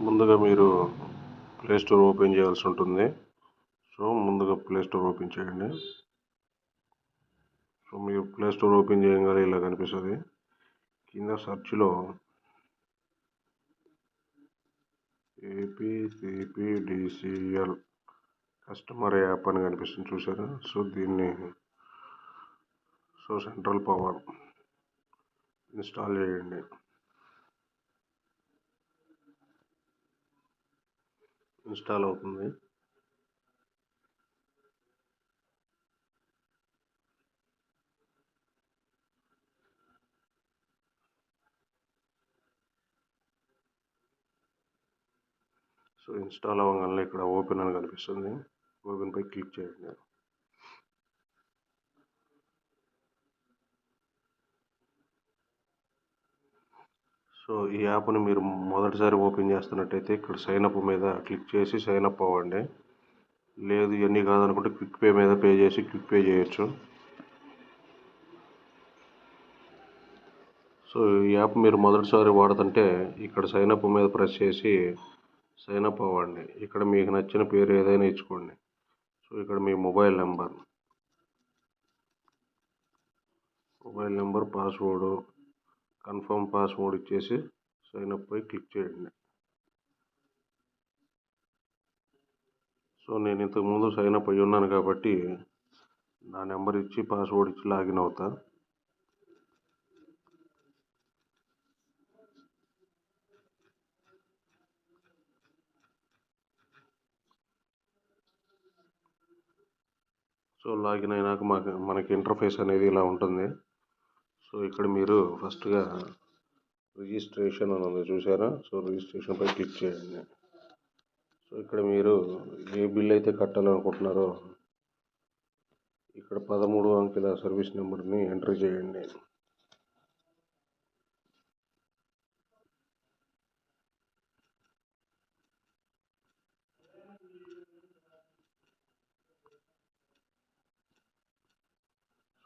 ముందుగా మీరు play store open చేయాల్సి ఉంటుంది. సో ముందుగా ప్లే స్టోర్ ఓపెన్ చేయండి. సో మీరు ప్లే స్టోర్ ఓపెన్ చేయగానే ఇలా కనిపిస్తుంది. కింద సెర్చ్లో ఏపీసీపీడీసీఎల్ కస్టమర్ యాప్ అని కనిపిస్తుంది, చూసారా? సో దీన్ని సెంట్రల్ పవర్ ఇన్స్టాల్ చేయండి. ఇన్స్టాల్ అవుతుంది. సో ఇన్స్టాల్ అవ్వగానే ఇక్కడ ఓపెన్ అని కనిపిస్తుంది. ఓపెన్ పై క్లిక్ చేయండి. సో ఈ యాప్ని మీరు మొదటిసారి ఓపెన్ చేస్తున్నట్టయితే ఇక్కడ సైన్ అప్ మీద క్లిక్ చేసి సైన్ అప్ అవ్వండి. లేదు ఇవన్నీ కాదనుకుంటే క్విక్ పే మీద పే చేసి క్విక్ పే చేయొచ్చు. సో ఈ యాప్ మీరు మొదటిసారి వాడుతుంటే ఇక్కడ సైన్ అప్ మీద ప్రెస్ చేసి సైన్ అప్ అవ్వండి. ఇక్కడ మీకు నచ్చిన పేరు ఏదైనా ఇచ్చుకోండి. సో ఇక్కడ మీ mobile number password confirm password ఇచ్చేసి సైన్ అప్ పై క్లిక్ చేయండి. సో నేను ఇంతకుముందు సైన్ అప్ అయ్యి ఉన్నాను కాబట్టి నా నెంబర్ ఇచ్చి పాస్వర్డ్ ఇచ్చి లాగిన్ అవుతా. సో లాగిన్ అయినాక మనకి ఇంటర్ఫేస్ అనేది ఇలా ఉంటుంది. సో ఇక్కడ మీరు ఫస్ట్గా రిజిస్ట్రేషన్ అని ఉంది, చూసారా? సో రిజిస్ట్రేషన్ పై క్లిక్ చేయండి. సో ఇక్కడ మీరు ఏ బిల్ అయితే కట్టాలనుకుంటున్నారో ఇక్కడ 13 అంకెల సర్వీస్ నెంబర్ని ఎంటర్ చేయండి.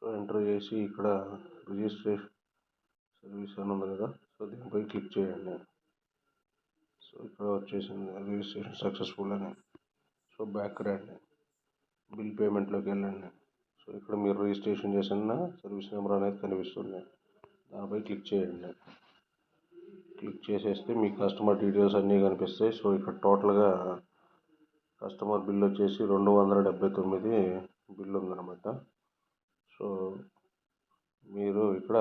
సో ఎంటర్ చేసి ఇక్కడ రిజిస్ట్రేషన్ సర్వీస్ అని ఉంది కదా, సో దీనిపై క్లిక్ చేయండి. సో ఇక్కడ వచ్చేసింది రిజిస్ట్రేషన్ సక్సెస్ఫుల్ అని. సో బ్యాక్ రండి, బిల్ పేమెంట్లోకి వెళ్ళండి. సో ఇక్కడ మీరు రిజిస్ట్రేషన్ చేసిన సర్వీస్ నెంబర్ అనేది కనిపిస్తుంది, దానిపై క్లిక్ చేయండి. క్లిక్ చేసేస్తే మీ కస్టమర్ డీటెయిల్స్ అన్నీ కనిపిస్తాయి. సో ఇక్కడ టోటల్గా కస్టమర్ బిల్ వచ్చేసి 279 బిల్ ఉందన్నమాట. సో మీరు ఇక్కడ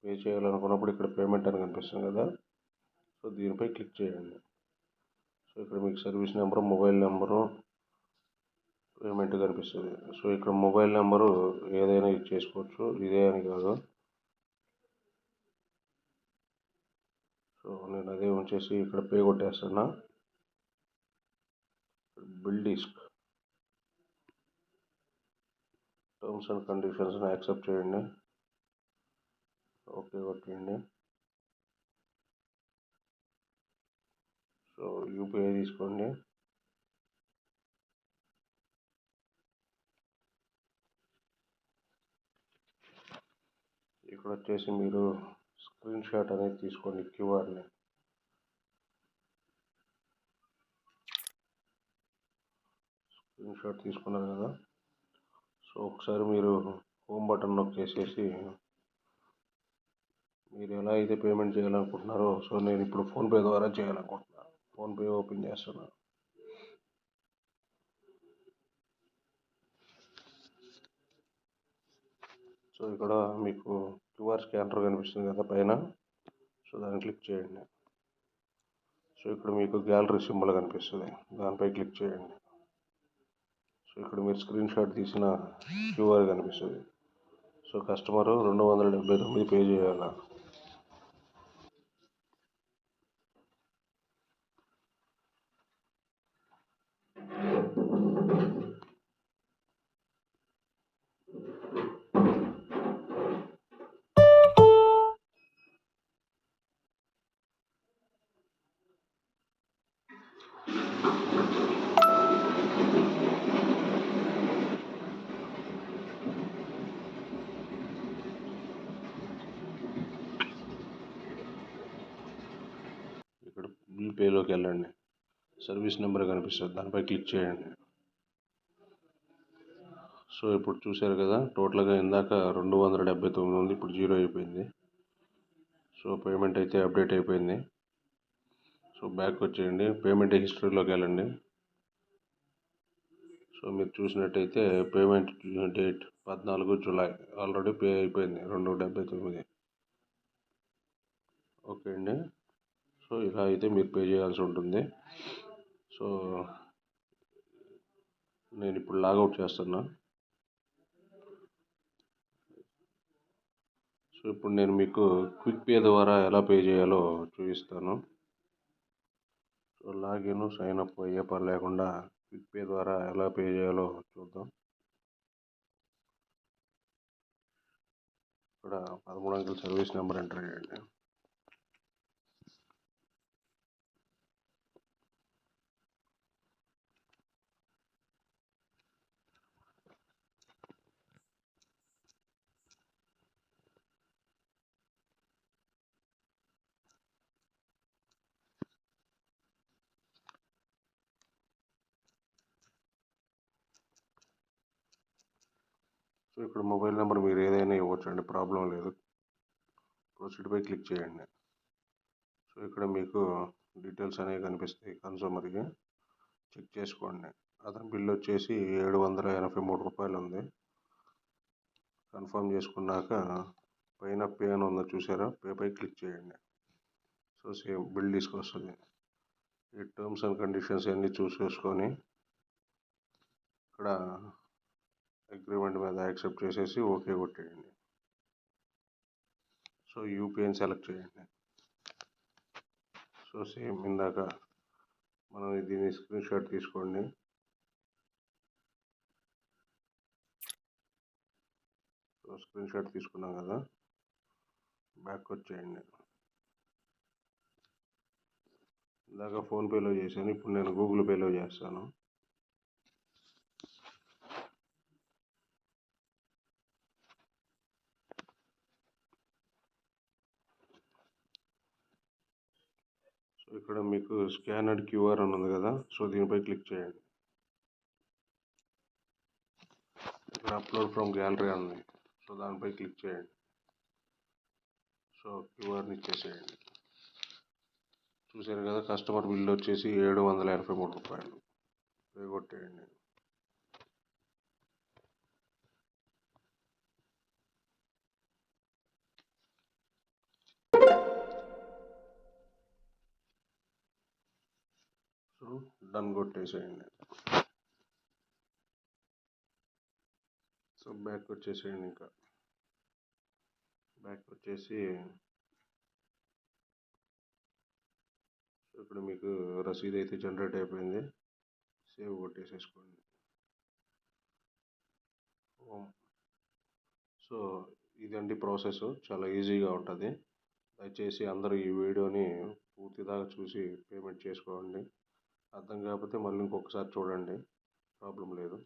పే చేయాలనుకున్నప్పుడు ఇక్కడ పేమెంట్ అని కనిపిస్తుంది కదా, సో దీనిపై క్లిక్ చేయండి. సో ఇక్కడ మీకు service number, mobile number, payment కనిపిస్తుంది. సో ఇక్కడ మొబైల్ నెంబరు ఏదైనా ఇచ్చేసుకోవచ్చు, ఇదే అని కాదు. సో నేను అదే ఉంచేసి ఇక్కడ పే కొట్టేస్తున్నా. బిల్ డిస్క్ టర్మ్స్ అండ్ కండిషన్స్ని యాక్సెప్ట్ చేయండి. ఓకే కొట్టండి. సో యూపీఐ తీసుకోండి. ఇక్కడ వచ్చేసి మీరు స్క్రీన్ షాట్ అనేది తీసుకోండి, క్యూఆర్ని. స్క్రీన్ షాట్ తీసుకున్నారు కదా, సో ఒకసారి మీరు హోమ్ బటన్ నొక్కేసేసి మీరు ఎలా అయితే పేమెంట్ చేయాలనుకుంటున్నారో, సో నేను ఇప్పుడు ఫోన్పే ద్వారా చేయాలనుకుంటున్నాను. ఫోన్పే ఓపెన్ చేస్తున్నాను. సో ఇక్కడ మీకు క్యూఆర్ స్కానర్ కనిపిస్తుంది కదా పైన, సో దాన్ని క్లిక్ చేయండి. సో ఇక్కడ మీకు గ్యాలరీ సింబల్ కనిపిస్తుంది, దానిపై క్లిక్ చేయండి. సో ఇక్కడ మీరు స్క్రీన్ షాట్ తీసిన క్యూఆర్ కనిపిస్తుంది. సో కస్టమరు 279 పే చేయాలి. బిల్ పేలోకి వెళ్ళండి. సర్వీస్ నెంబర్ కనిపిస్తుంది, దానిపై క్లిక్ చేయండి. సో ఇప్పుడు చూశారు కదా, టోటల్గా ఇందాక 279 ఉంది, ఇప్పుడు 0 అయిపోయింది. సో పేమెంట్ అయితే అప్డేట్ అయిపోయింది. సో బ్యాక్ వచ్చేయండి, పేమెంట్ హిస్టరీలోకి వెళ్ళండి. సో మీరు చూసినట్టయితే payment date 14 July already pay అయిపోయింది 279. ఓకే అండి. సో ఇలా అయితే మీరు పే చేయాల్సి ఉంటుంది. సో నేను ఇప్పుడు లాగౌట్ చేస్తున్నా. సో ఇప్పుడు నేను మీకు క్విక్ పే ద్వారా ఎలా పే చేయాలో చూపిస్తాను. సో లాగిన్ సైన్ అప్ అయ్యే పని లేకుండా క్విక్ పే ద్వారా ఎలా పే చేయాలో చూద్దాం. ఇక్కడ 13 అంకెల సర్వీస్ నెంబర్ ఎంటర్ చేయండి. సో ఇక్కడ మొబైల్ నెంబర్ మీరు ఏదైనా ఇవ్వచ్చు అండి, ప్రాబ్లం లేదు. ప్రొసీడ్పై క్లిక్ చేయండి. సో ఇక్కడ మీకు డీటెయిల్స్ అనేవి కనిపిస్తాయి. కన్సూమర్కి చెక్ చేసుకోండి. అతని బిల్ వచ్చేసి 783 రూపాయలు ఉంది. కన్ఫర్మ్ చేసుకున్నాక పైన పే అని ఉందో చూసారా, పేపై క్లిక్ చేయండి. సో సేమ్ బిల్ తీసుకొస్తుంది. ఈ టర్మ్స్ అండ్ కండిషన్స్ అన్నీ చూసేసుకొని ఇక్కడ అగ్రిమెంట్ మీద యాక్సెప్ట్ చేసేసి ఓకే కొట్టేయండి. సో యూపీఐని సెలెక్ట్ చేయండి. సో సేమ్ ఇందాక మనం దీన్ని స్క్రీన్ షాట్ తీసుకోండి. సో స్క్రీన్ షాట్ తీసుకున్నాం కదా, బ్యాక్ వచ్చేయండి. ఇందాక ఫోన్పేలో చేశాను, ఇప్పుడు నేను గూగుల్ పేలో చేస్తాను. సో ఇక్కడ మీకు స్కానర్డ్ క్యూఆర్ అని ఉంది కదా, సో దీనిపై క్లిక్ చేయండి. ఇక్కడ అప్లోడ్ ఫ్రమ్ గ్యాలరీ ఉంది, సో దానిపై క్లిక్ చేయండి. సో క్యూఆర్ని ఇచ్చేసేయండి. చూసారు కదా, కస్టమర్ బిల్ వచ్చేసి 783 రూపాయలు. పే కొట్టేయండి. సో డన్ కొట్టేసేయండి. సో బ్యాక్ వచ్చేసేయండి. ఇంకా బ్యాక్ వచ్చేసి ఇప్పుడు మీకు రసీదు అయితే జనరేట్ అయిపోయింది. సేవ్ కొట్టేసేసుకోండి. సో ఇదండి ప్రాసెస్, చాలా ఈజీగా ఉంటుంది. దయచేసి అందరూ ఈ వీడియోని పూర్తిదాకా చూసి పేమెంట్ చేసుకోండి. అర్థం కాకపోతే మళ్ళీ ఇంకొకసారి చూడండి, ప్రాబ్లం లేదు.